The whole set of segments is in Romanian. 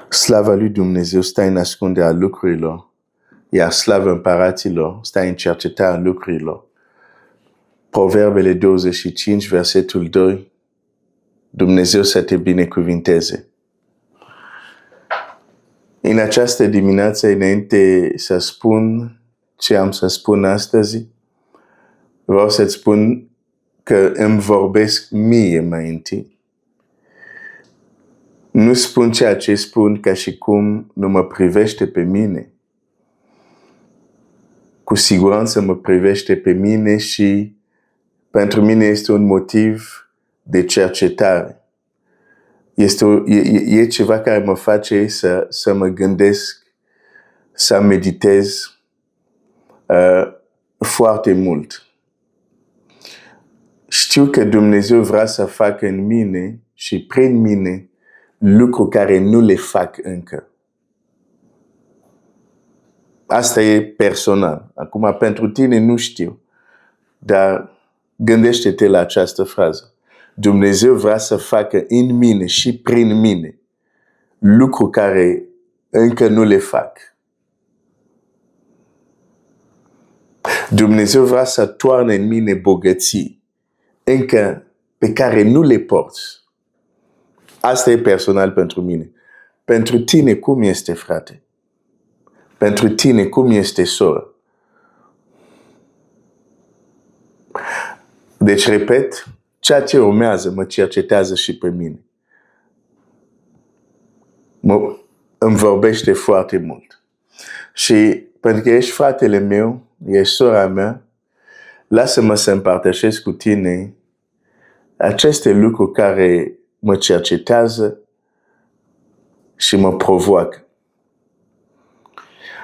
Slava lui Dumnezeu stă în ascunderea lucrurilor, iar slava împăraților stă în cercetarea lucrurilor. Proverbele 25, versetul 2. Dumnezeu să te binecuvinteze. În această dimineață, înainte să spun ce am să spun astăzi, vreau să-ți spun că îmi vorbesc mie mai întâi. Nu spun ceea ce spun ca și cum nu mă privește pe mine. Cu siguranță mă privește pe mine și pentru mine este un motiv de cercetare. E ceva care mă face să mă gândesc, să meditez foarte mult. Știu că Dumnezeu vrea să facă în mine și prin mine lucruri care nu le fac încă. Asta e personal. Acum, pentru tine nu știu. Dar gândește-te la această frază. Dumnezeu vrea să facă în mine și prin mine lucruri care încă nu le fac. Dumnezeu vrea să toarne în mine bogății încă pe care nu le porți. Asta e personal pentru mine. Pentru tine cum este, frate? Pentru tine cum este, soră? Deci, repet, ceea ce urmează mă cercetează și pe mine. Îmi vorbește foarte mult. Și pentru că ești fratele meu, ești sora mea, lasă-mă să împărtășesc cu tine aceste lucruri care mă cercetează și mă provoacă.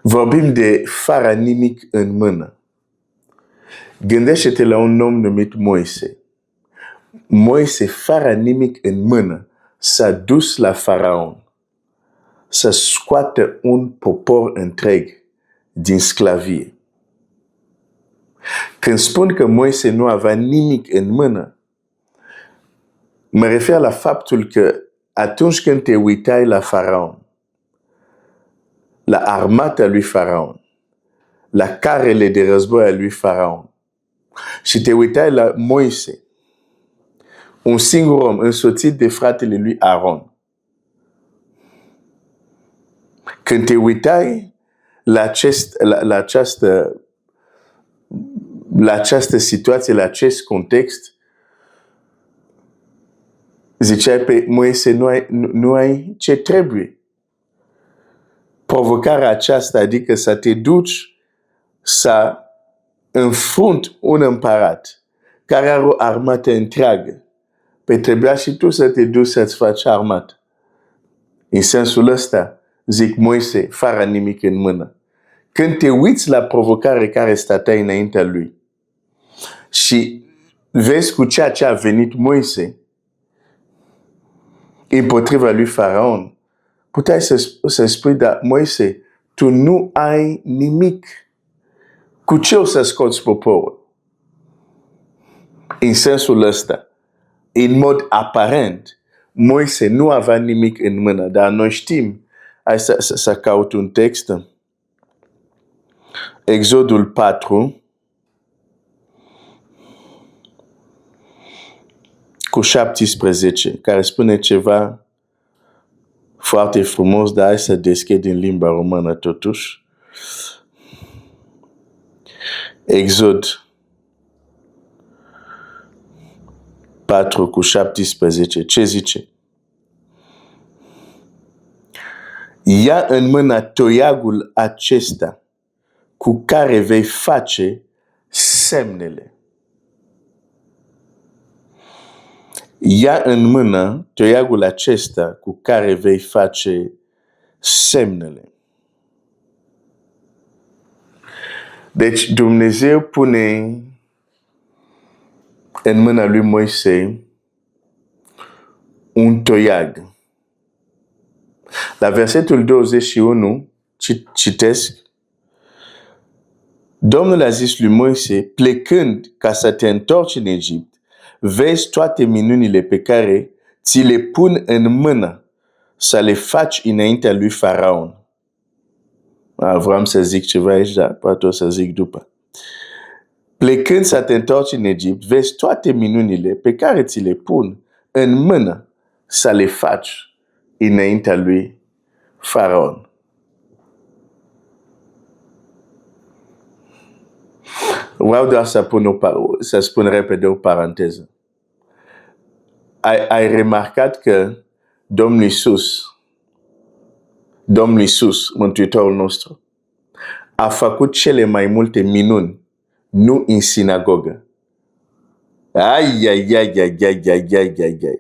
Vorbim de fără nimic în mână. Gândește-te la un om numit Moise. Moise, fără nimic în mână, s-a dus la Faraon să scoată un popor întreg din sclavie. Când spun că Moise nu avea nimic în mână, mă refer la faptul că atunci când te uitai la Faraon, la armata lui Faraon, la carele de război a lui Faraon, și te uitai la Moise, un singur om însoțit de fratele lui Aaron, când te uitai la această situație, la acest context, ziceai pe Moise, nu ai ce trebuie. Provocarea aceasta, adică să te duci să înfrunți un împărat care are o armată întreagă. Păi trebuia și tu să te duci să-ți faci armată. În sensul ăsta, zic Moise, fără nimic în mână. Când te uiți la provocare care stătea înaintea lui și vezi cu ceea ce a venit Moise împotriva lui Faraon, puteai să spui, dar Moise, tu nu ai nimic. Cu ce o să scoți poporul? În sensul ăsta, în mod aparent, Moise nu avea nimic în mână, dar noi știm, hai să caut un text, Exodul 4, cu 17, care spune ceva foarte frumos, dar hai să deschid în limba română totuși. Exod 4 cu 17. Ce zice? Ia în mână toiagul acesta cu care vei face semnele. Ia în mână toiagul acesta cu care vei face semnele. Deci Dumnezeu pune în mâna lui Moise un toiag. La versetul 21 citesc: Domnul a zis lui Moise, plecând ca să te întorci în Egipt, vezi toate minunile pe care ți le pun în mână să le faci înaintea lui Faraon. Vreau să zic ceva aici, dar poate o să zic după. Plecând să te întorci în Egipt, vezi toate minunile pe care ți le pun în mână să le faci înaintea lui Faraon. Vreau doar să spun repede o paranteză. Ai remarcat că Domnul Iisus, Mântuitorul nostru, a făcut cele mai multe minuni, nu în sinagogă. Ai.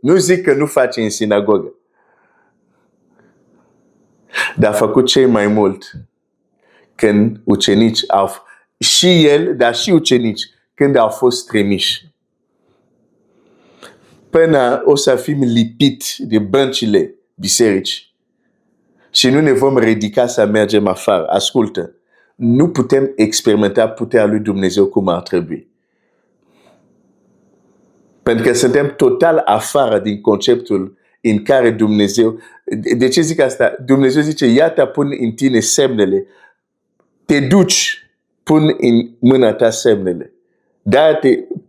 Nu zic că nu face în sinagogă. Dar a făcut cei mai mult când ucenici și el, dar și ucenici, când au fost trimiși. Până o să fim lipiți de băncile bisericii și nu ne vom ridica să mergem afară. Ascultă, nu putem experimenta puterea lui Dumnezeu cum ar trebui. Pentru că suntem total afară din conceptul în care Dumnezeu... De ce zic asta? Dumnezeu zice, iată pun în tine semnele. Te duci, pun în mâna ta semnele. De-aia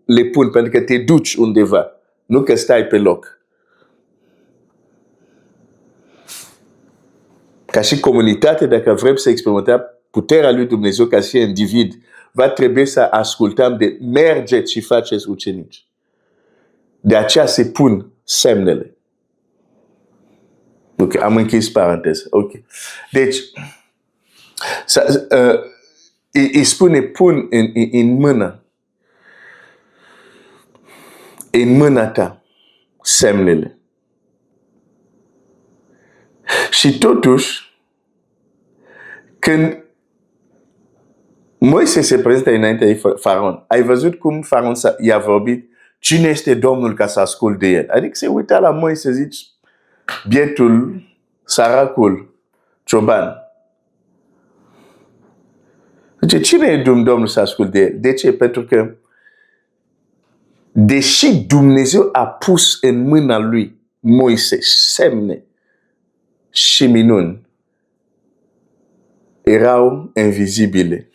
le pun, pentru că te duci undeva. Nu că stai pe loc. Ca și comunitate, dacă vrem să experimentăm puterea lui Dumnezeu ca și individ, va trebui să ascultăm de mergeți și faceți ucenici. De aceea se pun semnele. Ok, am închis paranteză. Ok. Deci, îi spune pun în mâna ta semnele. Și totuși, când Moise se prezintă înaintea lui Faraon, ai văzut cum Faraon i-a vorbit? Cine este Domnul ca să ascult de el? Adică se uita la Moise, zici, bietul, săracul, cioban. Zice, cine e Domnul să ascult de el? De ce? Pentru că deși Dumnezeu a pus în mâna lui Moise semne și minuni, erau invizibile.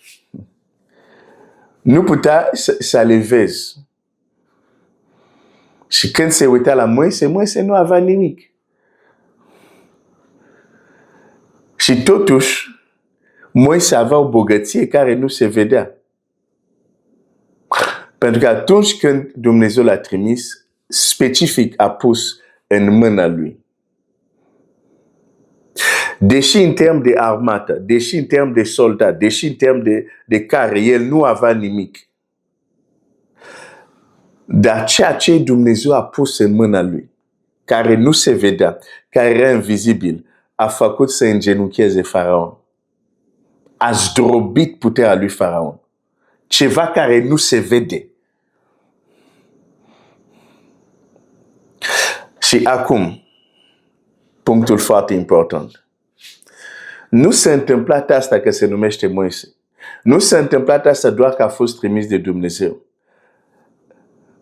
Nu putea să le vezi. Și când se uita la Moise nu avea nimic. Și totuși, Moise avea o bogăție care nu se vedea. Pentru că atunci când Dumnezeu l-a trimis, specific a pus în mâna lui. Deși în termen de armată, deși în termen de soldat, deși în termen de care el nu avea nimic. Dar ceea ce Dumnezeu a pus în mâna lui, care nu se vedea, care era invizibil, a făcut să îngenuncheze Faraon. A zdrobit puterea lui Faraon. Ceva care nu se vede. Și acum, punctul foarte important. Nu s-a întâmplat asta că se numește Moise. Nu s-a întâmplat asta doar că a fost trimis de Dumnezeu.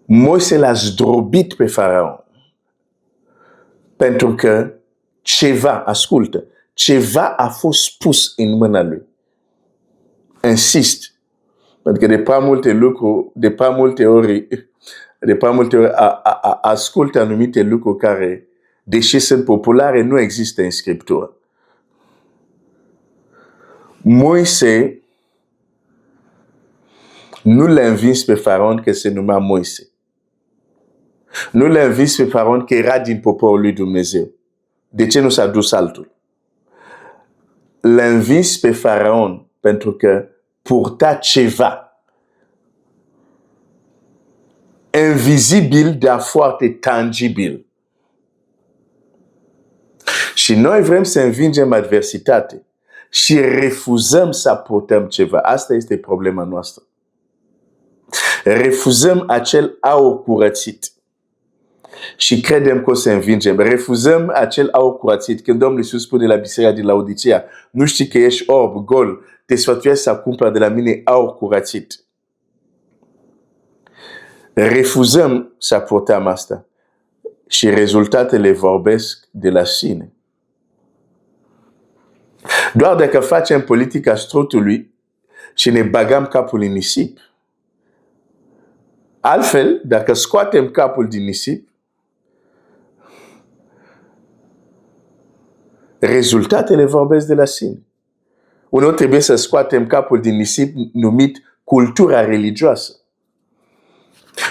Moise l-a zdrobit pe Faraon. Pentru că ascultă, ceva a fost pus în mâna lui. Insist. Pentru că de prea multe ori ascultă anumite lucruri care, deși sunt populare, nu există în Scriptură. Moise nu l-a învins pe Faraon că se numea Moise. Nu l-a învins pe Faraon că era din poporul lui Dumnezeu. De ce nu s-a dus altul? L-a învins pe Faraon pentru că purta ceva invizibil, dar foarte tangibil. Și noi vrem să învingem adversitate și refuzăm să purtăm ceva. Asta este problema noastră. Refuzăm acel aur curățit și credem că o să învingem. Refuzăm acel aur curățit. Când Domnul Iisus spune la biserica din Laodicea, nu știi că ești orb, gol, te sfătuiesc să cumpăr de la mine aur curățit. Refuzăm să purtăm asta și rezultatele vorbesc de la sine. Doar dacă facem politica strutului și ne bagăm capul în nisip. Altfel, dacă scoatem capul din nisip, rezultatele vorbesc de la sine. Uneori trebuie să scoatem capul din nisip numit cultura religioasă.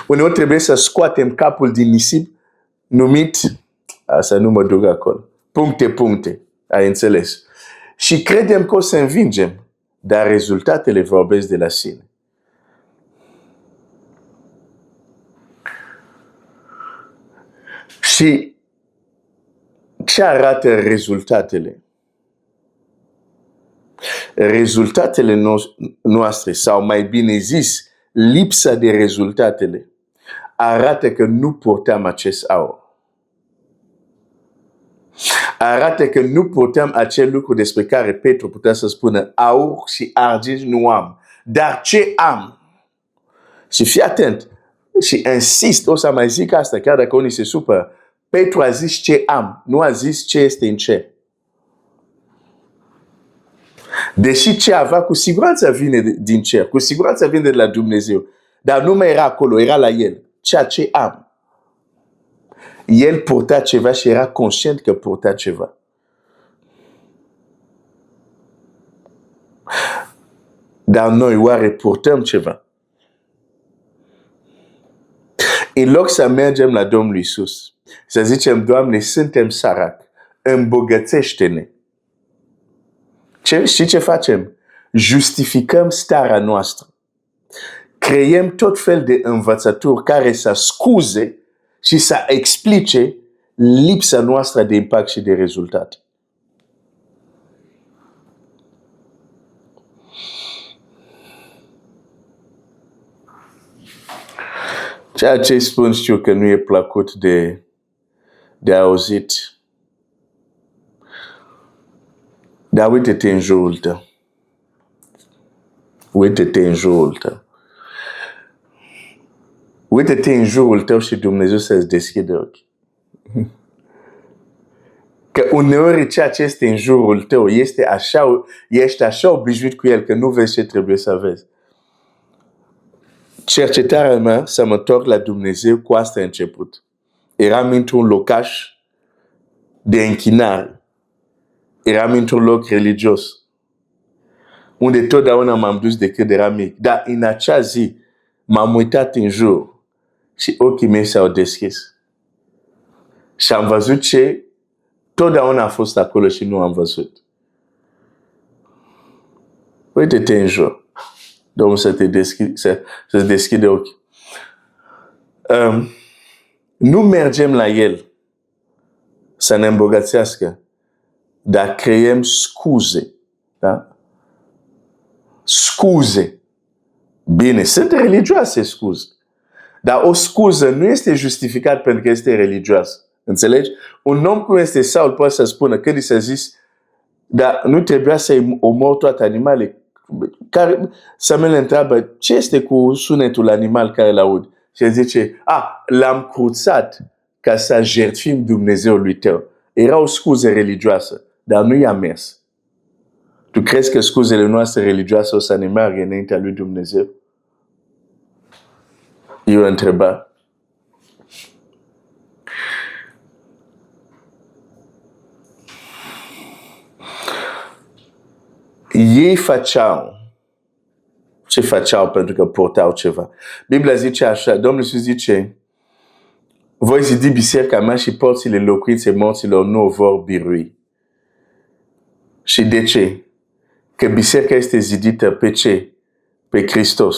Uneori trebuie să scoatem capul din nisip numit, asta nu mă duc acolo, puncte, ai înțeles. Și credem că o să învingem, dar rezultatele vorbesc de la sine. Și ce arată rezultatele? Rezultatele noastre, sau mai bine zis, lipsa de rezultatele, arată că nu purtăm acest aur. Arată că nu purtăm acel lucru despre care Petru putea să spună aur și argint nu am, dar ce am? Și fii atent, și insist, o să mai zic asta, chiar dacă unii se supără, Petru a zis ce am, nu a zis ce este în cer. Deși ce avea cu siguranță vine din cer, cu siguranță vine de la Dumnezeu, dar nu mai era acolo, era la el. Ceea ce am. El purta ceva și era conștient că purta ceva. Dar noi oare purtăm ceva? În loc să mergem la Domnul Iisus, să zicem, Doamne, suntem săraci, îmbogățește-ne. Știi ce facem? Justificăm starea noastră. Creăm tot fel de învățături care să scuze și să explice lipsa noastră de impact și de rezultat. Ceea ce spun știu că nu e plăcut de auzit. Dar uite-te în jurul tău. Uite-te în jurul tău. Uite-te în jurul tău și Dumnezeu să-ți deschide ochii. Că uneori ceea ce este în jurul tău ești așa obișnuit cu el că nu vezi ce trebuie să vezi. Cercetarea mea să mă întorc la Dumnezeu cu asta a început. Eram într-un locaș de închinare. Eram într-un loc religios. Unde totdeauna m-am dus de când eram mic. Dar în acea zi m-am uitat în jur și ochii mei s-au deschis. Și am văzut ce totdeauna a fost acolo și nu am văzut. Uite-te în jur. Domnul să-ți deschide ochii. Nu mergem la El să ne îmbogățească, dar creăm scuze. Da? Scuze. Bine, sunt religioase scuze. Dar o scuză nu este justificată pentru că este religioasă. Înțelegi? Un om cum este Saul poate să spună, când i s-a zis, dar nu trebuia să-i omor toate animale. Samuel întreabă, ce este cu sunetul animal care l-aud? Și el zice, l-am cruțat ca să jertfim Dumnezeului tău. Era o scuză religioasă, dar nu i-a mers. Tu crezi că scuzele noastre religioase o să ne meargă înaintea lui Dumnezeu? Eu întreba. Ei făceau ce făceau pentru că purtau ceva. Biblia zice așa, Domnul Iisus zice, voi zidi biserica mea și porțile locuinței morților nu o vor birui. Și de ce? Că biserica este zidită pe ce? Pe Hristos.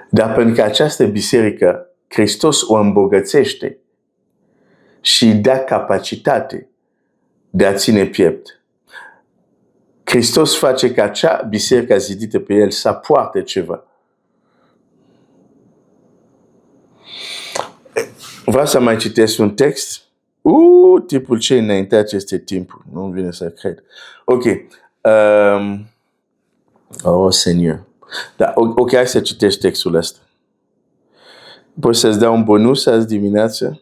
Dar pentru că această biserică, Hristos o îmbogățește și dă capacitate de a ține piept. Hristos face ca acea biserică zidită pe el să poarte ceva. Vreau să mai citesc un text. Tipul ce înainte aceste timpuri. Nu-mi vine să cred. Ok. Seigneur. Da, ok, hai să citești textul ăsta. Poți să-ți dau un bonus azi dimineață?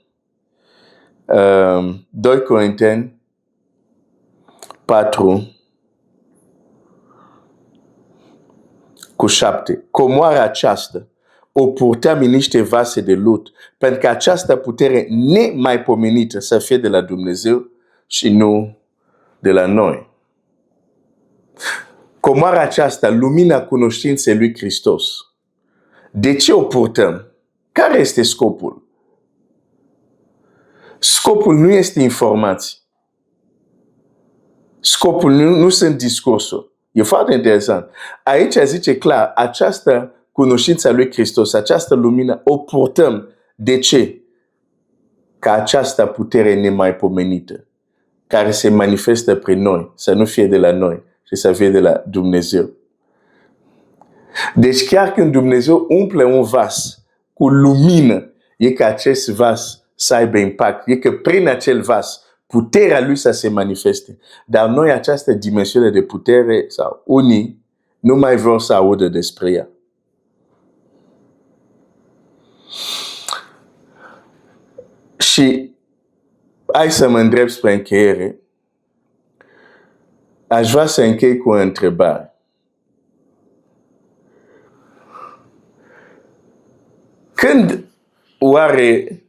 2 Corinteni 4:7. Comoara aceasta o purteam în niște vase de lut, pentru că această putere nemaipomenită să fie de la Dumnezeu și nu de la noi. Comoara aceasta, lumina cunoștinței lui Hristos. De ce o purtăm? Care este scopul? Scopul nu este informații. Scopul nu sunt discursuri. E foarte interesant. Aici zice clar, această cunoștință a lui Hristos, această lumină, o purtăm. De ce? Ca această putere nemaipomenită, care se manifestă prin noi, să nu fie de la noi, ci să fie de la Dumnezeu. Deci chiar când Dumnezeu umple un vas cu lumină, e ca acest vas să aibă impact. E că prin acel vas, puterea lui să se manifeste. Dar noi această dimensiune de putere, sau unii, nu mai vor să audă despre ea. Și hai să mă îndrept spre încheiere. Aș vrea să închei cu o întrebare. Când oare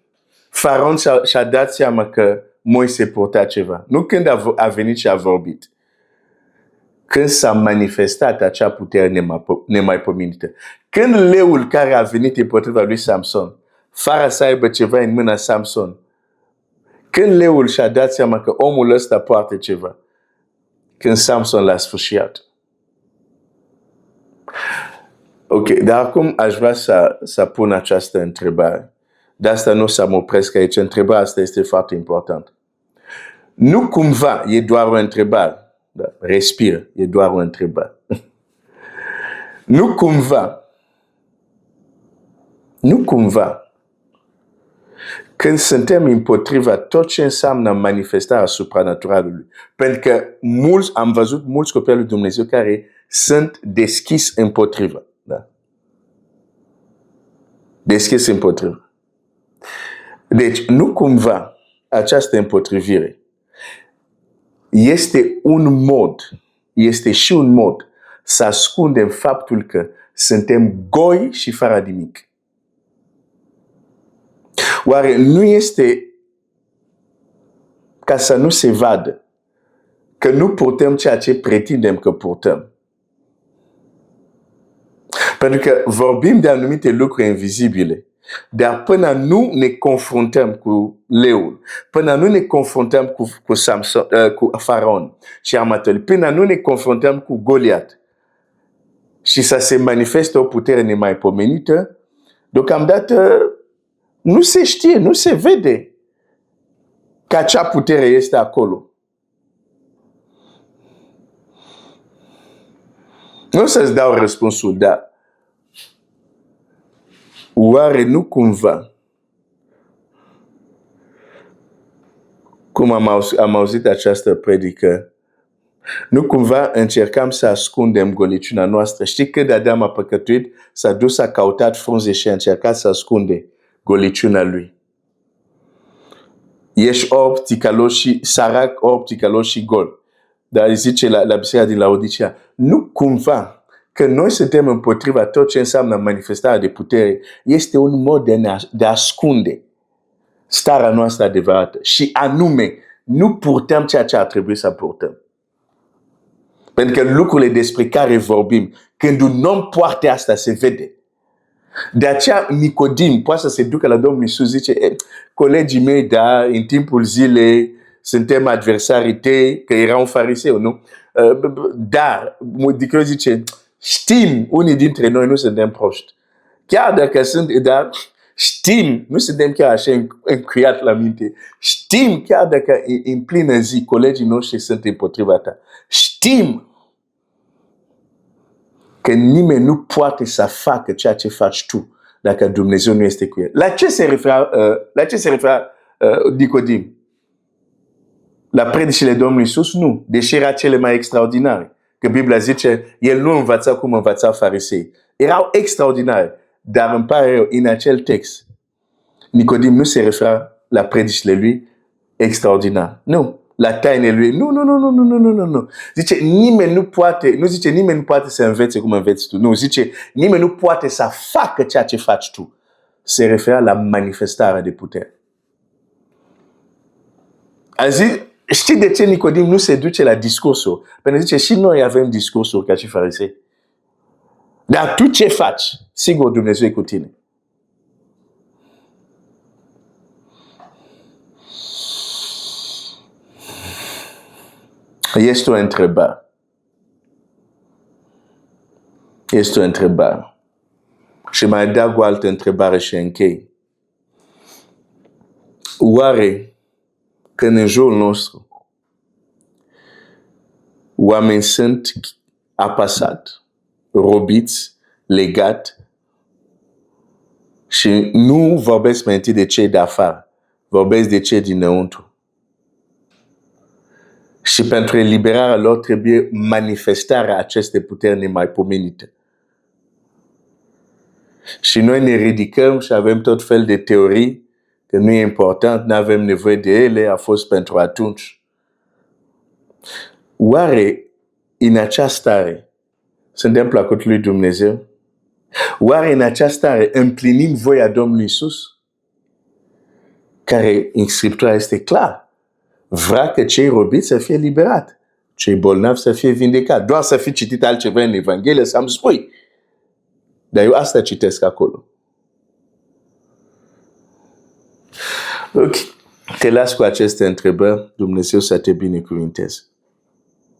Faraon și-a dat seama că Moise purta ceva? Nu când a venit și a vorbit. Când s-a manifestat acea putere nemaipomenită. Când leul care a venit împotriva lui Samson, fără să aibă ceva în mâna Samson, când leul și-a dat seama că omul ăsta poartă ceva, când Samson l-a sfârșit. Ok, dar acum aș vrea să pun această întrebare. De asta nu o să mă opresc aici. Întrebarea asta este foarte importantă. Nu cumva e doar o întrebare. Da, respiră, e doar o întrebare. Nu cumva, când suntem împotriva tot ce înseamnă manifestarea supranaturalului, pentru că am văzut mulți copii al lui Dumnezeu care sunt deschis împotriva. Da? Deschis împotriva. Deci, nu cumva această împotrivire este și un mod să ascundem faptul că suntem goi și fără nimic. Oare nu este ca să nu se vadă că nu purtăm ceea ce pretindem că purtăm? Pentru că vorbim de anumite lucruri invizibile, dar până nu ne confruntăm cu leul, până nu ne confruntăm cu Samson, cu Faraon și armatele, până nu ne confruntăm cu Goliat și să se manifeste o putere nemaipomenită, deocamdată nu se știe, nu se vede că acea putere este acolo. Nu o să-ți dau răspunsul, dar oare nu cumva, cum am auzit această predică, nu cumva încercam să ascundem goliciunea noastră? Știi că de Adam a păcătuit, s-a dus, a căutat frunze și a încercat să ascunde goliciunea lui. Ești orb, ticălos și sărac, orb, ticălos și gol. Dar zice la biserica din Laodicea, nu cumva că noi suntem împotriva tot ce înseamnă manifestarea de putere, este un mod de a ascunde starea noastră adevărată. Și anume, nu purtăm ceea ce ar trebui să purtăm. Pentru că lucrurile despre care vorbim, când un om poartă asta, se vede. De aceea Nicodim poate să se ducă la Domnul Iisus, zice, colegii mei, da, în timpul zilei suntem adversarii tăi, că era un fariseu, nu? Dar, Nicodim zice, știm, unii dintre noi nu suntem proști. Chiar dacă sunt, dar știm, nu suntem chiar așa încuiat la minte. Știm, chiar dacă în plină zi colegii noștri sunt împotriva ta. Știm că nimeni nu poate să facă ceea ce faci tu dacă Dumnezeu nu este cu el. La ce se referă Nicodim? La predicile Domnului Iisus? Nu. Deși era cele mai extraordinare. Că Biblia zice, el nu învăța cum învăța farisei. Erau extraordinare. Dar îmi pare rău, în acel text, Nicodim nu se referă la predicile lui extraordinar. Nu. la taine lui. Nu. Zice, nimeni nu poate să învețe cum înveți tu. Nu, zice, nimeni nu poate să facă ceea ce faci tu. Se referea la manifestarea de putere. A zis, știi de ce Nicodim nu se duce la discursuri? Pentru că zice, și noi avem discursuri ca și farisei. Dar tu ce faci? Sigur Dumnezeu e cu tine. Este o întrebare. Și mai adaug o altă întrebare și închei. Oare când în jurul nostru oameni sunt apăsați, robiți, legați și nu vorbesc mai întâi de cei de afară, vorbesc de cei dinăuntru. Și pentru eliberarea lor trebuie manifestarea acestei puteri nemaipomenite. Și noi ne ridicăm și avem tot fel de teorii că nu e important, nu avem nevoie de ele, a fost pentru atunci. Oare în această stare suntem placutul lui Dumnezeu? Oare în această stare împlinim voia Domnului Iisus? Care în Scriptura este clar. Vrea că cei robiți să fie liberați, cei bolnavi să fie vindecați. Doar să fi citit altceva în Evanghelie să-mi spui. Dar eu asta citesc acolo. Ok. Te las cu aceste întrebări. Dumnezeu să te binecuvinteze.